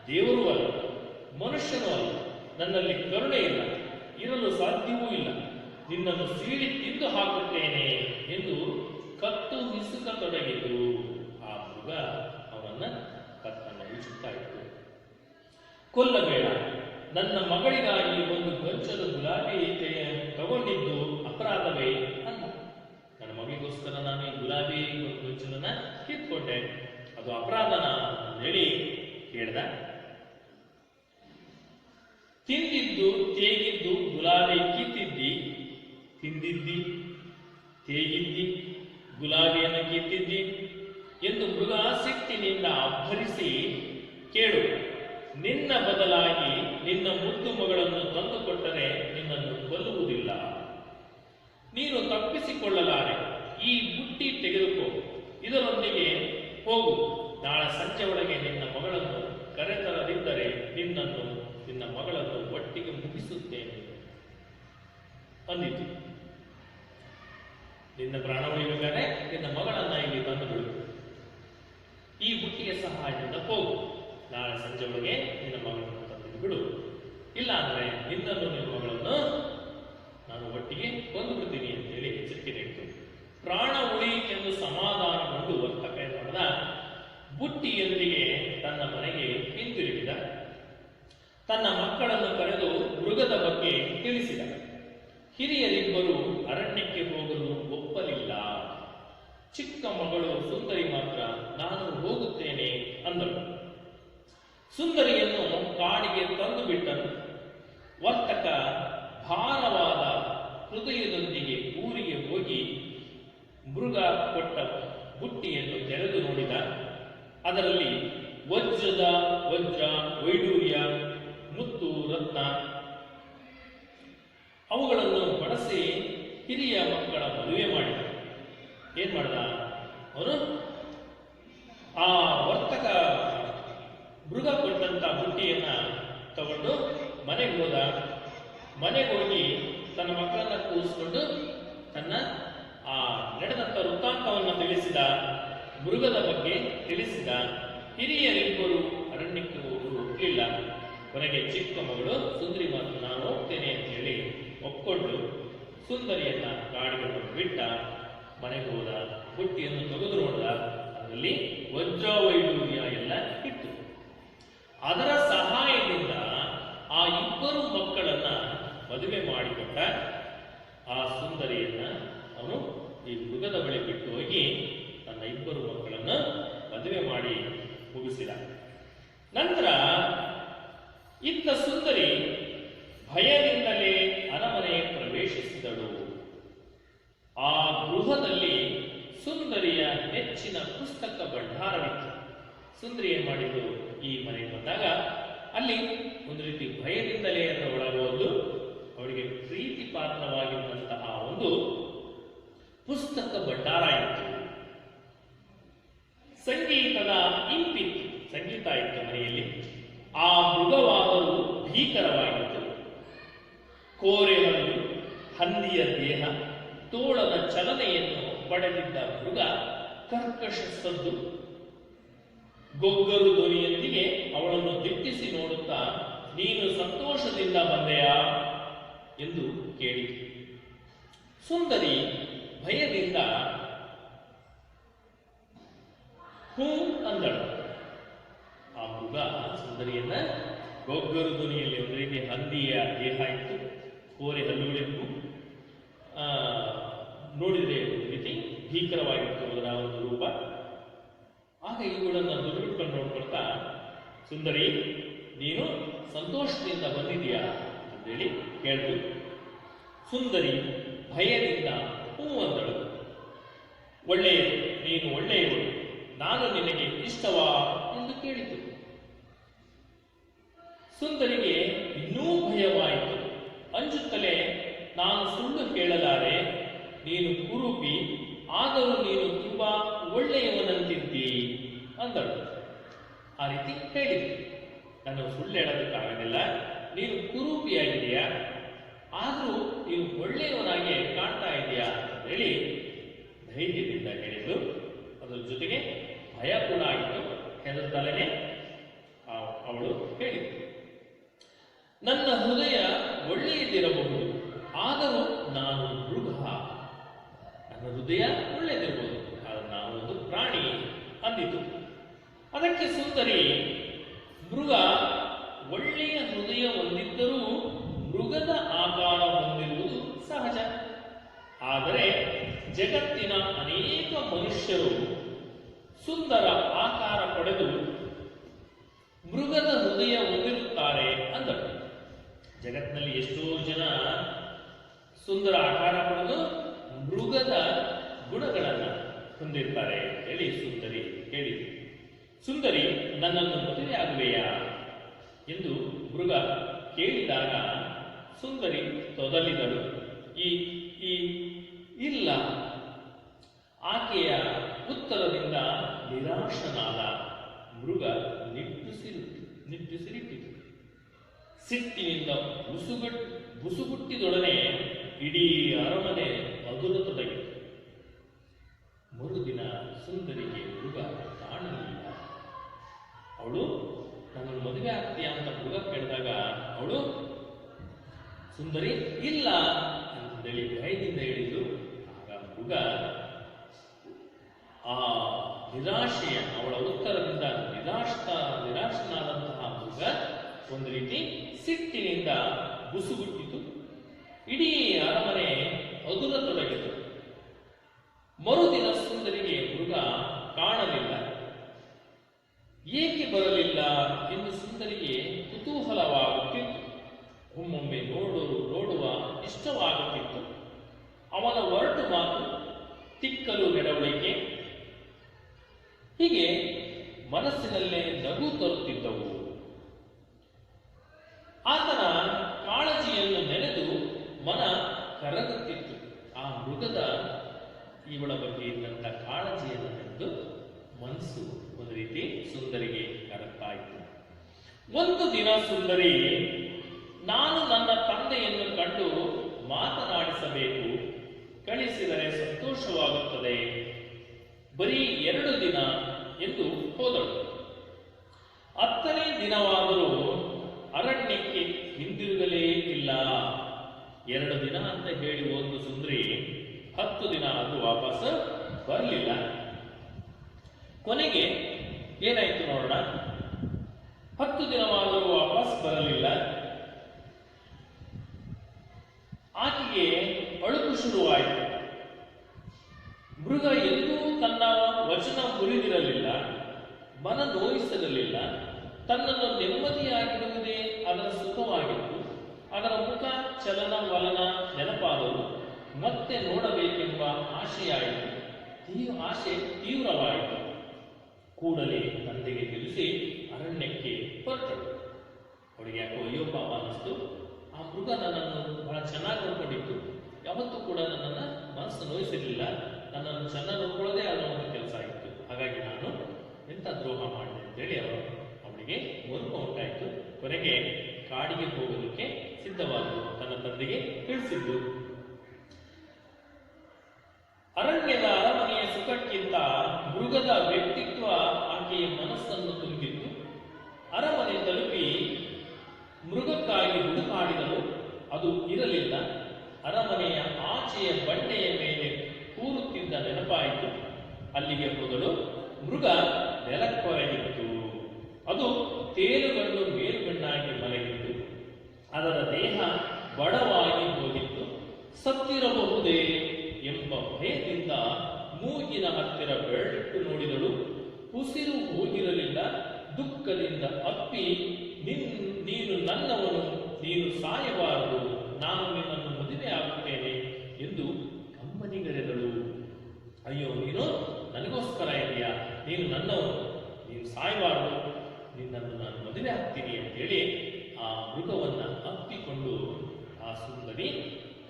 ದೇವರೂ ಅಲ್ಲ, ಮನುಷ್ಯನೂ ಅಲ್ಲ, ನನ್ನಲ್ಲಿ ಕರುಣೆ ಇಲ್ಲ, ಇರಲು ಸಾಧ್ಯವೂ ಇಲ್ಲ, ನಿನ್ನನ್ನು ಸೀಳಿ ತಿಂದು ಹಾಕುತ್ತೇನೆ ಎಂದು ಕತ್ತು ಹಿಸುಕತೊಡಗಿತು. ಆ ಮೃಗ ಅವನನ್ನ ಕತ್ತನ್ನ ಹಿಸುತ್ತಾ ಇತ್ತು. ಕೊಲ್ಲಬೇಡ, ನನ್ನ ಮಗಳಿಗಾಗಿ ಒಂದು ಗೊಂಚಲು ಗುಲಾಬಿ ತಗೊಂಡಿದ್ದು ಅಪರಾಧವೇ ಅಲ್ಲ. ನನ್ನ ಮಗಳಿಗೋಸ್ಕರ ನಾನು ಈ ಗುಲಾಬಿ ಒಂದು ಗೊಂಚಲನ್ನ ಕಿತ್ಕೊಂಡೆ, ಅದು ಅಪರಾಧನ ಹೇಳಿ ಕೇಳ್ದ. ತಿಂದಿದ್ದು ತೇಗಿದ್ದು ಗುಲಾಬಿ ಕಿತ್ತಿದ್ದಿ, ತಿಂದಿದ್ದಿ ತೇಗಿದ್ದಿ ಗುಲಾಬಿಯನ್ನು ಕಿತ್ತಿದ್ದಿ ಎಂದು ಮೃಗ ಸಿಟ್ಟಿನಿಂದ ಅಬ್ಬರಿಸಿ, ಕೇಳು, ನಿನ್ನ ಬದಲಾಗಿ ನಿನ್ನ ಮುದ್ದು ಮಗಳನ್ನು ತಂದುಕೊಟ್ಟರೆ ನಿನ್ನನ್ನು ಕೊಲ್ಲುವುದಿಲ್ಲ. ನೀನು ತಪ್ಪಿಸಿಕೊಳ್ಳಲಾರೆ. ಈ ಬುಟ್ಟಿ ತೆಗೆದುಕೋ, ಇದರೊಂದಿಗೆ ಹೋಗು. ನಾಳೆ ಸಂಜೆ ಒಳಗೆ ನಿನ್ನ ಮಗಳನ್ನು ಕರೆತರದಿದ್ದರೆ ನಿನ್ನನ್ನು ನಿನ್ನ ಮಗಳನ್ನು ಒಟ್ಟಿಗೆ ಮುಗಿಸುತ್ತೇನೆ ಅಂದಿತು. ನಿನ್ನ ಪ್ರಾಣ ಉಳಿಬೇಕಾದ್ರೆ ನಿನ್ನ ಮಗಳನ್ನ ಇಲ್ಲಿ ತಂದು ಬಿಡು. ಈ ಬುಟ್ಟಿಯ ಸಹಾಯದಿಂದ ಹೋಗು. ನಾಳೆ ಸಂಜೆ ಒಳಗೆ ನಿನ್ನ ಮಗಳನ್ನು ತಂದು ಬಿಡು. ಇಲ್ಲ ಅಂದ್ರೆ ನಿನ್ನನ್ನು ನಿನ್ನ ಮಗಳನ್ನು ನಾನು ಒಟ್ಟಿಗೆ ಕೊಂದು ಬಿಡ್ತೀನಿ ಅಂತೇಳಿ ಎಚ್ಚರಿಕೆ ನೀಡಿತು. ಪ್ರಾಣ ಉಳಿಯಿತೆಂದು ಸಮಾಧಾನಗೊಂಡು ವರ್ತಕ ಮಾಡಿದ. ಬುಟ್ಟಿಯೊಂದಿಗೆ ತನ್ನ ಮನೆಗೆ ಹಿಂತಿರುಗಿದ. ತನ್ನ ಮಕ್ಕಳನ್ನು ಕರೆದು ಮೃಗದ ಬಗ್ಗೆ ತಿಳಿಸಿದ. ಹಿರಿಯರಿಬ್ಬರು ಅರಣ್ಯಕ್ಕೆ ಹೋಗಲು ಒಪ್ಪಲಿಲ್ಲ. ಚಿಕ್ಕ ಮಗಳು ಸುಂದರಿ ಮಾತ್ರ ನಾನು ಹೋಗುತ್ತೇನೆ ಅಂದಳು. ಸುಂದರಿಯನ್ನು ಕಾಡಿಗೆ ತಂದು ಬಿಟ್ಟನು. ವರ್ತಕ ಭಾರವಾದ ಹೃದಯದೊಂದಿಗೆ ಊರಿಗೆ ಹೋಗಿ ಮೃಗ ಕೊಟ್ಟ ಬುಟ್ಟಿಯನ್ನು ತೆರೆದು ನೋಡಿದ. ಅದರಲ್ಲಿ ವಜ್ರ, ವೈಡೂರ್ಯ, ಮುತ್ತು, ರತ್ನ ಅವುಗಳನ್ನು ಬಳಸಿ ಹಿರಿಯ ಮಕ್ಕಳ ಮದುವೆ ಮಾಡಿದ. ಏನ್ ಮಾಡ್ದ ಅವನು? ಆ ವರ್ತಕ ಮೃಗ ಕೊಟ್ಟಂತ ಬುಟ್ಟಿಯನ್ನ ತಗೊಂಡು ಮನೆಗೆ ಹೋದ. ಮನೆಗೆ ಹೋಗಿ ತನ್ನ ಮಕ್ಕಳನ್ನ ಕೂರಿಸಿಕೊಂಡು ತನ್ನ ಆ ನಡೆದಂತ ವೃತ್ತಾಂತವನ್ನು ತಿಳಿಸಿದ. ಮೃಗದ ಬಗ್ಗೆ ತಿಳಿಸಿದ. ಹಿರಿಯರಿಬ್ಬರು ಅರಣ್ಯಕ್ಕೆ ಹೋಗಲಿಲ್ಲ. ಕೊನೆಗೆ ಚಿಕ್ಕ ಮಗಳು ಸುಂದರಿ ಮಾತು ನಾನು ಹೋಗ್ತೇನೆ ಅಂತ ಹೇಳಿ ಒಪ್ಕೊಂಡು ಸುಂದರಿಯನ್ನ ಕಾಡಿಗೆ ಬಿಟ್ಟ. ಮನೆಗೆ ಹೋದ. ಬುಟ್ಟಿಯನ್ನು ತೆಗೆದು ನೋಡಿದ. ಅದರಲ್ಲಿ ವಜ್ರ, ವೈಡೂರ್ಯ ಎಲ್ಲ ಇತ್ತು. ಅದರ ಸಹಾಯದಿಂದ ಆ ಇಬ್ಬರು ಮಕ್ಕಳನ್ನ ಮದುವೆ ಮಾಡಿಕೊಂಡ. ಆ ಸುಂದರಿಯನ್ನ ಅವನು ಈ ಮೃಗದ ಬಳಿ ಬಿಟ್ಟು ಹೋಗಿ ತನ್ನ ಇಬ್ಬರು ಮಕ್ಕಳನ್ನ ಮದುವೆ ಮಾಡಿ ಮುಗಿಸಿದ. ನಂತರ ಇತ್ತ ಸುಂದರಿ ಭಯದಿಂದಲೇ ಅರಮನೆ ಪ್ರವೇಶಿಸಿದಳು. ಆ ಗೃಹದಲ್ಲಿ ಸುಂದರಿಯ ನೆಚ್ಚಿನ ಪುಸ್ತಕ ಭಂಡಾರವಿತ್ತು. ಸುಂದರಿ ಏನ್ ಮಾಡಿದ್ರು? ಈ ಮನೆಗೆ ಬಂದಾಗ ಅಲ್ಲಿ ಒಂದು ರೀತಿ ಭಯದಿಂದಲೇ ಅದರ ಒಳಗೋದು ಅವಳಿಗೆ ಪ್ರೀತಿ ಪಾತ್ರವಾಗಿರುವಂತಹ ಒಂದು ಪುಸ್ತಕ ಭಂಡಾರ ಇತ್ತು. ಸಂಗೀತದ ಇಂಪಿತ್ತು. ಸಂಗೀತ ಇತ್ತು ಮನೆಯಲ್ಲಿ. ಆ ಮೃಗವಾದರೂ ಭೀಕರವಾಗಿತ್ತು. ಕೋರೆಹಲ್ಲು, ಹಂದಿಯ ದೇಹ, ತೋಳದ ಚಲನೆಯನ್ನು ಪಡೆದಿದ್ದ ಮೃಗ ಕರ್ಕಶ ಸದ್ದು, ಗೊಗ್ಗರು ಧ್ವನಿಯೊಂದಿಗೆ ಅವಳನ್ನು ದಿಟ್ಟಿಸಿ ನೋಡುತ್ತಾ ನೀನು ಸಂತೋಷದಿಂದ ಬಂದೆಯಾ ಎಂದು ಕೇಳಿತು. ಸುಂದರಿ ಭಯದಿಂದ ಹೂ ಅಂದಳು. ಆ ಮೃಗ ಸುಂದರಿಯನ್ನ ಗೊಗ್ಗರು ಧ್ವನಿಯಲ್ಲಿ ಒಂದು ರೀತಿ ಹಂದಿಯ ದೇಹ ಇತ್ತು, ಕೋರೆ ಹಲ್ಲುಗಳಿತ್ತು, ನೋಡಿದರೆ ಒಂದು ರೀತಿ ಭೀಕರವಾಗಿತ್ತು ಅದರ ಒಂದು ರೂಪ. ಆಗ ಇವುಗಳನ್ನು ದುರ್ಬಿಟ್ಕೊಂಡು ನೋಡ್ಕೊಳ್ತಾ ಸುಂದರಿ ನೀನು ಸಂತೋಷದಿಂದ ಬಂದಿದೆಯಾ ಅಂತೇಳಿ ಕೇಳಿದ್ರು. ಸುಂದರಿ ಭಯದಿಂದ ಹೂ ಅಂದಳು. ಒಳ್ಳೆಯದು, ನೀನು ಒಳ್ಳೆಯವಳು, ನಾನು ನಿನಗೆ ಇಷ್ಟವಾ ಎಂದು ಕೇಳಿತು. ಸುಂದರಿಗೆ ಇನ್ನೂ ಭಯವಾಯಿತು. ಅಂಜುತ್ತಲೇ ನಾನು ಸುಳ್ಳು ಹೇಳಲಾರೆ, ನೀನು ಕುರೂಪಿ, ಆದರೂ ನೀನು ತುಂಬಾ ಒಳ್ಳೆಯವನಂತಿದ್ದಿ ಅಂದಳು. ಆ ರೀತಿ ಹೇಳಿದ್ರು, ನಾನು ಸುಳ್ಳು ಹೇಳೋದಕ್ಕಾಗೋದಿಲ್ಲ, ನೀನು ಕುರೂಪಿಯಾಗಿದೆಯಾ, ಆದರೂ ನೀನು ಒಳ್ಳೆಯವನಾಗಿ ಕಾಣ್ತಾ ಇದೆಯಾ ಅಂತ ಹೇಳಿ ಧೈರ್ಯದಿಂದ ಹೇಳಿದ್ದು. ಅದರ ಜೊತೆಗೆ ಭಯ ಕೂಡ ಆಯಿತು. ಹೆದರ್ದಲೇ ಅವಳು ಹೇಳಿದ್ದು, ನನ್ನ ಹೃದಯ ಒಳ್ಳೆಯದಿರಬಹುದು, ಆದರೂ ನಾನು ಮೃಗ. ನನ್ನ ಹೃದಯ ಒಳ್ಳೆಯದಿರಬಹುದು, ಆದರೆ ನಾನು ಒಂದು ಪ್ರಾಣಿ ಅಂದಿತು. ಅದಕ್ಕೆ ಸುಂದರಿ, ಮೃಗ ಒಳ್ಳೆಯ ಹೃದಯ ಹೊಂದಿದ್ದರೂ ಮೃಗದ ಆಕಾರ ಹೊಂದಿರುವುದು ಸಹಜ. ಆದರೆ ಜಗತ್ತಿನ ಅನೇಕ ಮನುಷ್ಯರು ಸುಂದರ ಆಕಾರ ಪಡೆದು ಮೃಗದ ಹೃದಯ ಹೊಂದಿರುತ್ತಾರೆ ಅಂದರು. ಜಗತ್ತಿನಲ್ಲಿ ಎಷ್ಟೋ ಜನ ಸುಂದರ ಆಕಾರ ಪಡೆದು ಮೃಗದ ಗುಣಗಳನ್ನು ಹೊಂದಿರ್ತಾರೆ ಹೇಳಿ ಸುಂದರಿ ಹೇಳಿದರು. ಸುಂದರಿ, ನನ್ನನ್ನು ಮದುವೆ ಆಗುವೆಯಾ ಎಂದು ಮೃಗ ಕೇಳಿದಾಗ ಸುಂದರಿ ತೊದಲಿದಳು. ಇಲ್ಲ. ಆಕೆಯ ಉತ್ತರದಿಂದ ನಿರಾಶನಾದ ಮೃಗ ನಿಟ್ಟುಸಿರಿಟ್ಟಿತು. ಸಿಟ್ಟಿನಿಂದ ಬುಸುಗುಟ್ಟಿದೊಡನೆ ಇಡೀ ಅರಮನೆ ಅದುರತೊಡಗಿತು. ಮರುದಿನ ಸುಂದರಿಗೆ ಮೃಗ ಕಾಣಲಿಲ್ಲ. ಅವಳು ನನ್ನನ್ನು ಮದುವೆ ಆಗ್ತೀಯಾ ಅಂತ ಮೃಗ ಕೇಳಿದಾಗ ಅವಳು ಸುಂದರಿ ಇಲ್ಲ ಅಂತೇಳಿ ಭಯದಿಂದ ಹೇಳಿದ್ದು. ಆಗ ಮೃಗ ಆ ನಿರಾಶೆಯ ಅವಳ ಉತ್ತರದಿಂದ ನಿರಾಶನಾದಂತಹ ಮೃಗ ಒಂದು ರೀತಿ ಸಿಟ್ಟಿನಿಂದ ಬುಸುಗುಟ್ಟಿತು. ಇಡೀ ಅರಮನೆ ಅದುರತೊಡಗಿತು. ಮರುದಿನ ಸುಂದರಿಗೆ ಮರಳು ಮಾತು, ತಿಕ್ಕಲು ನಡವಳಿಕೆ, ಹೀಗೆ ಮನಸ್ಸಿನಲ್ಲೇ ನಗು ತರುತ್ತಿದ್ದವು. ಆತನ ಕಾಳಜಿಯನ್ನು ನೆನೆದು ಮನ ಕರಗುತ್ತಿತ್ತು. ಆ ಮೃಗದ ಇವಳ ಬಗ್ಗೆ ಇದ್ದಂಥ ಕಾಳಜಿಯನ್ನು ನೆನೆದು ಮನಸ್ಸು ಒಂದು ರೀತಿ ಸುಂದರಿಗೆ ಕರಗ್ತಾ ಇತ್ತು. ಒಂದು ದಿನ ಸುಂದರಿ, ನಾನು ನನ್ನ ತಂದೆಯನ್ನು ಕಂಡು ಮಾತನಾಡಿಸಬೇಕು, ಕಳಿಸಿದರೆ ಸಂತೋಷವಾಗುತ್ತದೆ, ಬರೀ 2 ದಿನ ಎಂದು ಹೋದಳು. 10ನೇ ದಿನವಾದರೂ ಅರಣ್ಯಕ್ಕೆ ಹಿಂದಿರುಗಲೇ ಇಲ್ಲ. 2 ದಿನ ಅಂತ ಹೇಳಿ ಒಂದು ಸುಂದರಿ 10 ದಿನ ಆದರೂ ವಾಪಸ್ ಬರಲಿಲ್ಲ. ಕೊನೆಗೆ ಏನಾಯ್ತು ನೋಡೋಣ. 10 ದಿನವಾದರೂ ವಾಪಸ್ ಬರಲಿಲ್ಲ. ಆಕೆಗೆ ಅಳುಕು ಶುರುವಾಯಿತು. ಮೃಗ ಎಂದೂ ತನ್ನ ವಚನ ಮುರಿದಿರಲಿಲ್ಲ, ಮನ ನೋಯಿಸಿರಲಿಲ್ಲ. ತನ್ನನ್ನು ನೆಮ್ಮದಿಯಾಗಿರುವುದೇ ಅದರ ಸುಖವಾಗಿತ್ತು. ಅದರ ಮುಖ ಚಲನ ವಲನ ನೆನಪಾದವು. ಮತ್ತೆ ನೋಡಬೇಕೆಂಬ ಆಶೆಯಾಯಿತು. ಆಶೆ ತೀವ್ರವಾಯಿತು. ಕೂಡಲೇ ತಂದೆಗೆ ತಿಳಿಸಿ ಅರಣ್ಯಕ್ಕೆ ಹೊರಟಳು. ಅವಳಿಗೆ ಯಾಕೋ ಅಯ್ಯೋ ಪಾಪ ಅನ್ನಿಸ್ತು. ಆ ಮೃಗ ನನ್ನನ್ನು ಬಹಳ ಚೆನ್ನಾಗಿ ನೋಡ್ಕೊಂಡಿತ್ತು, ಯಾವತ್ತೂ ಕೂಡ ನನ್ನನ್ನು ಮನಸ್ಸು ನೋಯಿಸಿರಲಿಲ್ಲ, ನನ್ನನ್ನು ಚೆನ್ನಾಗಿ ನೋಡ್ಕೊಳ್ಳೋದೇ ಅದರ ಒಂದು ಕೆಲಸ ಆಗಿತ್ತು. ಹಾಗಾಗಿ ನಾನು ಎಂಥ ದ್ರೋಹ ಮಾಡಿದೆ ಅಂತೇಳಿ ಅವಳಿಗೆ ಮುರುಕ ಉಂಟಾಯಿತು. ಕೊನೆಗೆ ಕಾಡಿಗೆ ಹೋಗೋದಕ್ಕೆ ಸಿದ್ಧವಾದಳು. ತನ್ನ ತಂದೆಗೆ ತಿಳಿಸಿದ್ದು. ಅರಣ್ಯದ ಅರಮನೆಯ ಸುಖಕ್ಕಿಂತ ಮೃಗದ ವ್ಯಕ್ತಿತ್ವ ಆಕೆಯ ಮನಸ್ಸನ್ನು ತುಂಬಿತ್ತು. ಅರಮನೆ ತಲುಪಿ ಮೃಗಕ್ಕಾಗಿ ಹುಡುಕಾಡಿದಳು. ಅದು ಇರಲಿಲ್ಲ. ಅರಮನೆಯ ಆಚೆಯ ಬಂಡೆಯ ಮೇಲೆ ಕೂರುತ್ತಿದ್ದ ನೆನಪಾಯಿತು. ಅಲ್ಲಿಗೆ ಹೋದಳು. ಮೃಗ ನೆಲಕ್ಕೊರಗಿತ್ತು. ಅದು ತೇಲುಗಂಡು ಮೇಲುಗಣ್ಣಾಗಿ ಮಲಗಿತ್ತು. ಅದರ ದೇಹ ಬಡವಾಗಿ ಹೋಗಿತ್ತು. ಸತ್ತಿರಬಹುದೇ ಎಂಬ ಭಯದಿಂದ ಮೂಗಿನ ಹತ್ತಿರ ಬೆರಳಿಟ್ಟು ನೋಡಿದಳು. ಉಸಿರು ಹೋಗಿರಲಿಲ್ಲ. ದುಃಖದಿಂದ ಅಪ್ಪಿ, ನೀನು ನನ್ನವನು, ನೀನು ಸಾಯಬಾರದು, ನಾನು ನಿನ್ನನ್ನು ಮದುವೆ ಆಗುತ್ತೇನೆ ಎಂದು ಕಂಬನಿಗರೆದಳು. ಅಯ್ಯೋ, ನೀನು ನನಗೋಸ್ಕರ ಇದೆಯಾ, ನೀನು ನನ್ನವನು, ನೀನು ಸಾಯಬಾರದು, ನಿನ್ನನ್ನು ನಾನು ಮದುವೆ ಆಗ್ತೀನಿ ಅಂತೇಳಿ ಆ ಮೃಗವನ್ನ ಅಪ್ಪಿಕೊಂಡು ಆ ಸುಂದರಿ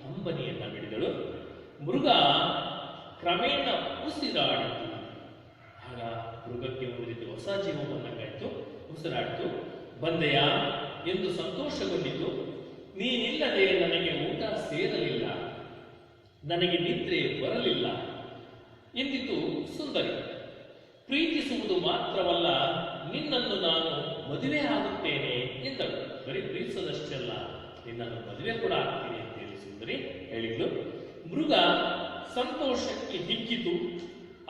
ಕಂಬನಿಯನ್ನ ಬಿಡಿದಳು. ಮೃಗ ಕ್ರಮೇಣ ಉಸಿರಾಡಿತು. ಆಗ ಮೃಗಕ್ಕೆ ಒಂದು ರೀತಿ ಹೊಸ ಜೀವ ಬಂದಂಗಾಯ್ತು. ಉಸಿರಾಡಿತು. ಬಂದೆಯ ಎಂದು ಸಂತೋಷಗೊಂಡಿತು. ನೀನಿಲ್ಲದೆ ನನಗೆ ಊಟ ಸೇರಲಿಲ್ಲ, ನನಗೆ ನಿದ್ರೆ ಬರಲಿಲ್ಲ ಎಂದಿತು ಸುಂದರಿ. ಪ್ರೀತಿಸುವುದು ಮಾತ್ರವಲ್ಲ, ನಿನ್ನನ್ನು ನಾನು ಮದುವೆ ಆಗುತ್ತೇನೆ ಎಂದಳು. ಬರೀ ಪ್ರೀತಿಸೋದಷ್ಟೆಲ್ಲ, ನಿನ್ನನ್ನು ಮದುವೆ ಕೂಡ ಆಗ್ತೀನಿ ಅಂತ ಹೇಳಿ ಸುಂದರಿ ಹೇಳಿದ್ಲು. ಮೃಗ ಸಂತೋಷಕ್ಕೆ ಹಿಗ್ಗಿತು.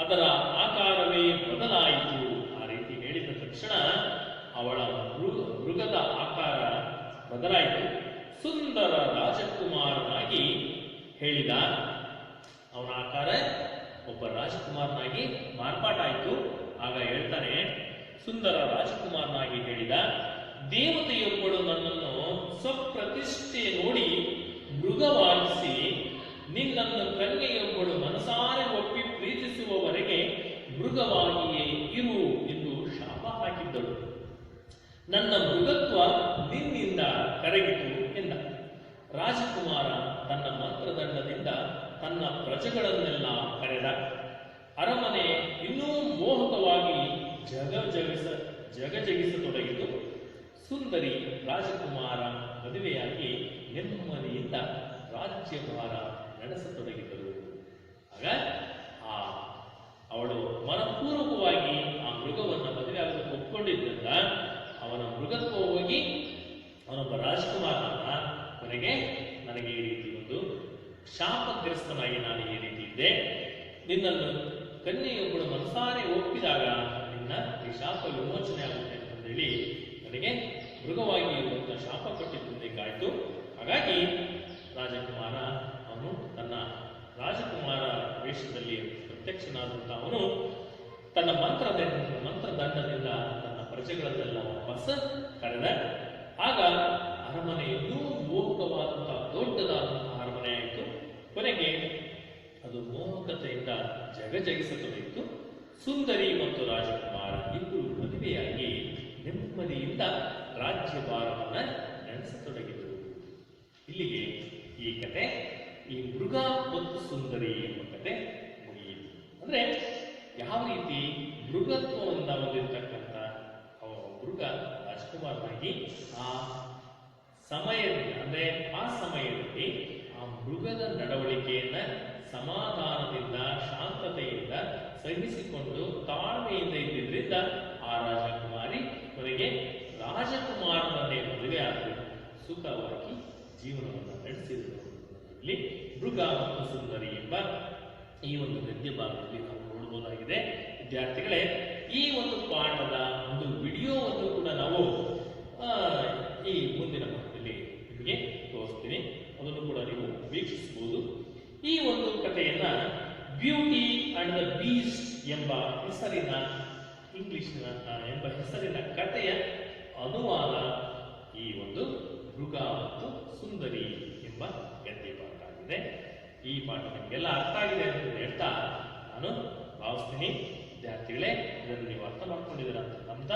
ಅದರ ಆಕಾರವೇ ಬದಲಾಯಿತು. ಆ ರೀತಿ ಹೇಳಿದ ತಕ್ಷಣ ಅವಳ ಮೃಗದ ಆಕಾರ ಬದಲಾಯಿತು. ಸುಂದರ ರಾಜಕುಮಾರನಾಗಿ ಹೇಳಿದ. ಅವನ ಆಕಾರ ಒಬ್ಬ ರಾಜಕುಮಾರನಾಗಿ ಮಾರ್ಪಾಟಾಯಿತು. ಆಗ ಹೇಳ್ತಾನೆ, ಸುಂದರ ರಾಜಕುಮಾರನಾಗಿ ಹೇಳಿದ, ದೇವತೆಯೊಬ್ಬಳು ನನ್ನನ್ನು ಸ್ವಪ್ರತಿಷ್ಠೆ ನೋಡಿ ಮೃಗವಾಗಿಸಿ, ನಿನ್ನನ್ನು ಕನ್ಯೆಯೊಬ್ಬಳು ಮನಸಾರೆ ಒಪ್ಪಿ ಪ್ರೀತಿಸುವವರೆಗೆ ಮೃಗವಾಗಿಯೇ ಇರು ಎಂದು ಶಾಪ ಹಾಕಿದ್ದಳು. ನನ್ನ ಮೃಗತ್ವ ನಿನ್ನಿಂದ ಕರಗಿತು ಎಂದ. ರಾಜಕುಮಾರ ತನ್ನ ಮಂತ್ರದಂಡದಿಂದ ತನ್ನ ಪ್ರಜೆಗಳನ್ನೆಲ್ಲ ಕರೆದ. ಅರಮನೆ ಇನ್ನೂ ಮೋಹಕವಾಗಿ ಜಗಜಗಿಸತೊಡಗಿತು. ಸುಂದರಿ ರಾಜಕುಮಾರ ಮದುವೆಯಾಗಿ ನೆಮ್ಮದಿಯಿಂದ ರಾಜ್ಯಭಾರ ನಡೆಸತೊಡಗಿದರು. ಆಗ ಅವಳು ಮನಪೂರ್ವಕವಾಗಿ ಆ ಮೃಗವನ್ನು ಮದುವೆ ಆಗಲು ಒಪ್ಕೊಂಡಿದ್ದರಿಂದ ಅವನ ಮೃಗತ್ವ ಹೋಗಿ ಅವನೊಬ್ಬ ರಾಜಕುಮಾರನ ಕೊನೆಗೆ ನನಗೆ ಈ ರೀತಿ ಒಂದು ಶಾಪಗ್ರಸ್ತನಾಗಿ ನಾನು ಈ ರೀತಿ ಇದ್ದೆ, ನಿನ್ನನ್ನು ಕನ್ಯೆಯೊಬ್ಬಳು ಮನಸಾರೆ ಒಪ್ಪಿದಾಗ ನಿನ್ನ ಈ ಶಾಪ ವಿಮೋಚನೆ ಆಗುತ್ತೆ ಅಂತಂದೇಳಿ ನನಗೆ ಮೃಗವಾಗಿ ಇರುವಂತಹ ಶಾಪ ಕೊಟ್ಟಿದ್ದಕ್ಕಾಯ್ತು. ಹಾಗಾಗಿ ರಾಜಕುಮಾರ ಅವನು ತನ್ನ ರಾಜಕುಮಾರ ವೇಷದಲ್ಲಿ ಪ್ರತ್ಯಕ್ಷನಾದಂಥ ಅವನು ತನ್ನ ಮಂತ್ರದಂಡದಿಂದ ತನ್ನ ಪ್ರಜೆಗಳನ್ನೆಲ್ಲ ವಾಪಸ್ ಕರೆದ. ಆಗ ಅರಮನೆ ಇನ್ನೂ ಮೋಹಕವಾದಂತಹ ದೊಡ್ಡದಾದಂತಹ ಅರಮನೆ ಆಯಿತು. ಕೊನೆಗೆ ಅದು ಜಗಜಗಿಸತೊಡಗಿತು. ಸುಂದರಿ ಮತ್ತು ರಾಜಕುಮಾರ ಇಬ್ಬರು ಮದುವೆಯಾಗಿ ನೆಮ್ಮದಿಯಿಂದ ರಾಜ್ಯಭಾರವನ್ನು ನಡೆಸತೊಡಗಿದರು. ಇಲ್ಲಿಗೆ ಈ ಕತೆ, ಈ ಮೃಗ ಮತ್ತು ಸುಂದರಿ ಎಂಬ ಕತೆ ಮುಗಿಯಿತು. ಅಂದ್ರೆ ಯಾವ ರೀತಿ ಮೃಗತ್ವವನ್ನು ಹೊಂದಿರತಕ್ಕಂಥ ಮೃಗ ರಾಜಕುಮಾರನಾಗಿ ಆ ಸಮಯದಲ್ಲಿ, ಅಂದ್ರೆ ಆ ಸಮಯದಲ್ಲಿ ಆ ಮೃಗದ ನಡವಳಿಕೆಯನ್ನ ಸಮಾಧಾನದಿಂದ, ಶಾಂತತೆಯಿಂದ ಸಹಿಸಿಕೊಂಡು ತಾಳ್ಮೆಯಿಂದ ಇದ್ದಿದ್ರಿಂದ ಆ ರಾಜಕುಮಾರಿ ಕೊನೆಗೆ ರಾಜಕುಮಾರನನ್ನೇ ಮದುವೆ ಆಗಿ ಸುಖವಾಗಿ ಜೀವನವನ್ನು ನಡೆಸಿದರು. ಇಲ್ಲಿ ಮೃಗ ಮತ್ತು ಸುಂದರಿ ಎಂಬ ಈ ಒಂದು ಗದ್ಯ ಭಾಗದಲ್ಲಿ ನಾವು ನೋಡಬಹುದಾಗಿದೆ. ವಿದ್ಯಾರ್ಥಿಗಳೇ, ಈ ಒಂದು ಪಾಠದ ಒಂದು ವಿಡಿಯೋವನ್ನು ಕೂಡ ನಾವು ಈ ಮುಂದಿನ ಭಾಗದಲ್ಲಿ ನಿಮಗೆ ತೋರಿಸ್ತೀನಿ. ಅದನ್ನು ಕೂಡ ನೀವು ವೀಕ್ಷಿಸಬಹುದು. ಈ ಒಂದು ಕಥೆಯನ್ನ ಬ್ಯೂಟಿ ಅಂಡ್ ದ ಬೀಸ್ಟ್ ಎಂಬ ಹೆಸರಿನ ಹೆಸರಿನ ಕಥೆಯ ಅನುವಾದ ಈ ಒಂದು ಮೃಗ ಮತ್ತು ಸುಂದರಿ ಎಂಬ ಗದ್ಯ ಪಾಠ ಆಗಿದೆ. ಈ ಪಾಠ ನಿಮಗೆಲ್ಲ ಅರ್ಥ ಆಗಿದೆ ಅಂತ ಹೇಳ್ತಾ ನಾನು ಭಾವಿಸ್ತೀನಿ. ವಿದ್ಯಾರ್ಥಿಗಳೇ, ಇದನ್ನು ನೀವು ಅರ್ಥ ಮಾಡ್ಕೊಂಡಿದ್ದೀರ ಅಂತ